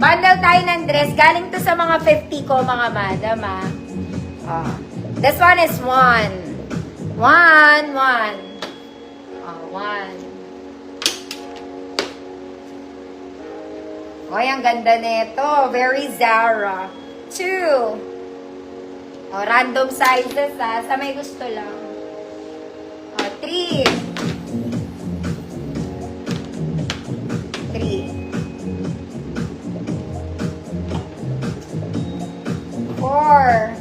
Bundle tayo ng dress. Galing to sa mga 50 ko, mga madam, ah. Oh. This one is 1. 1. 1. Oh, 1. Oy, ang ganda nito. Very Zara. 2. Oh, random sizes, ah. Sa may gusto lang. Oh, 3. 3. 4.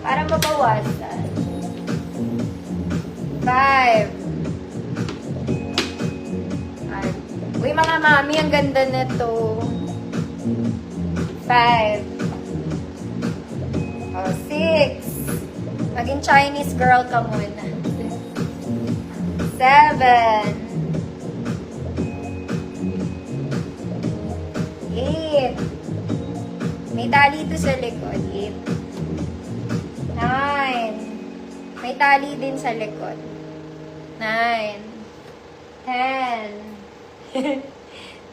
Para mabawasan. 5. Uy, mga mami, ang ganda nito. 5. Oh, 6. Maging Chinese girl ka muna. 7. 8. May tali ito sa likod. 8. 9. May tali din sa likod. 9. 10.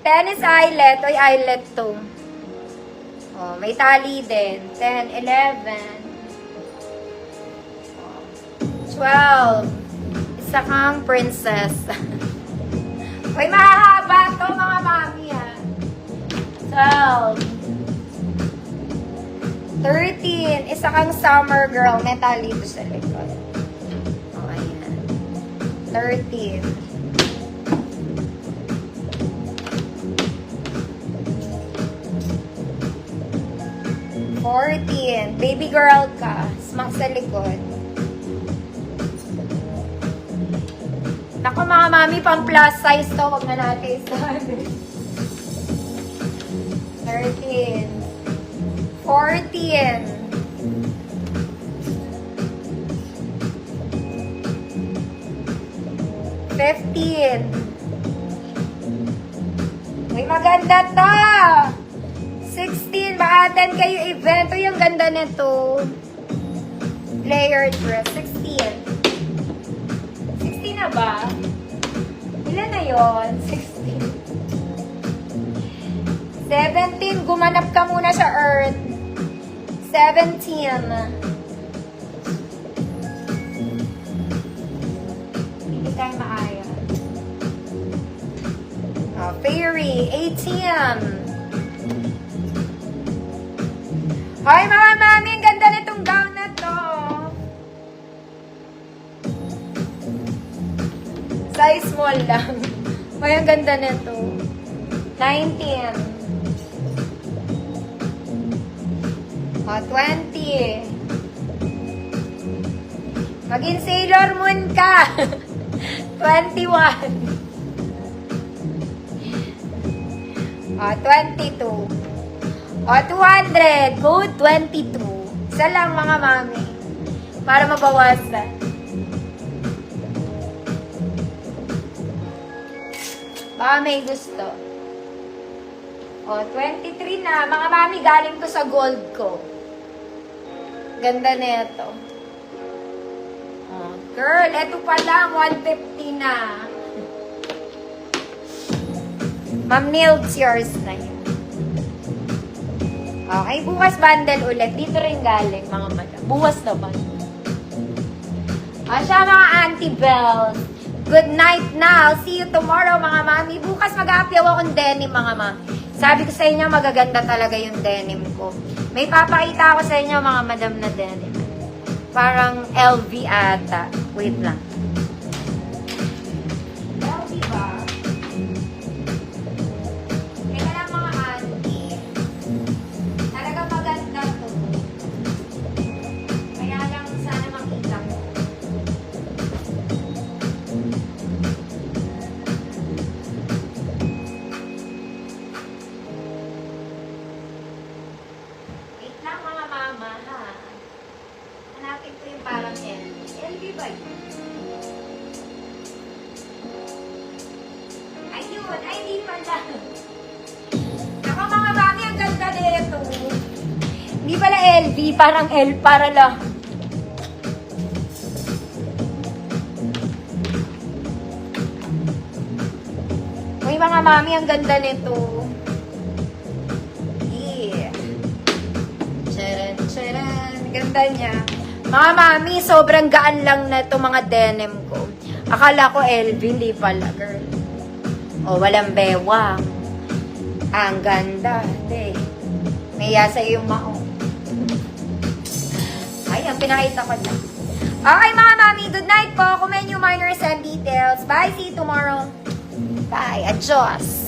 10 is eyelet. Oy, eyelet to. Oh, may tali din. 10, 11. 12. Isa kang princess. Oy, mahahaba to, mga mami, ha. 12. 13. Isa kang summer girl. May tali to sa likod. Oh, ayan. 13. 14. Baby girl ka. Smack sa likod. Naku, mga mami, pang plus size to. Huwag na natin isabi. 13. 14. 15. Uy, maganda to! 16. Maka-attend kayo event. Uy, ang ganda nito. Layered dress. 16. 16 na ba? Ilan na yon? 16. 17. Gumanap ka muna sa Earth. 17. Hindi tayo maaya. Oh, Fairy. 18. Hoy, mga mami, ang ganda nitong gown na to. Size small lang. Hoy, ang ganda nito. 19. O, 20. Maging Sailor Moon ka. 21. O, 22. O, 200. Code 22. Isa lang, mga mami. Para mabawasan. Baka may gusto. O, 23 na. Mga mami, galing to sa gold ko. Ganda nito. O, girl, eto pa lang. 150 na. Ma'am Nilds, yours na yun. Okay, bukas bundle ulit. Dito rin galing, mga madam. Bukas naman. Siya, mga Auntie Bells. Good night now. See you tomorrow, mga mami. Bukas mag-aapyaw akong denim, mga mami. Sabi ko sa inyo, magaganda talaga yung denim ko. May papakita ako sa inyo, mga madam, na denim. Parang LV ata. Wait lang. LV ba? Kaya lang, mga auntie. Talaga maganda to. Kaya lang, sana makita ko. Wait lang, mga mama, ha? Hanapin ko yung parang LV. LV ba yun? Ayun, ay di pala. Ako, mga mami, ang ganda nito. Hindi pala LV, parang L para lang. mga mami, ang ganda nito. Yeah. Charan, charan. Ganda niya. Mga mami, sobrang gaan lang na ito mga denim ko. Akala ko LV, hindi pala, girl. O, walang bewang. Ang ganda. Hey. Naya sa iyong mao. Ay, ang pinakita ko lang. Okay, mga mami, good night po. Comment nyo minors and details. Bye, see you tomorrow. Bye, adios.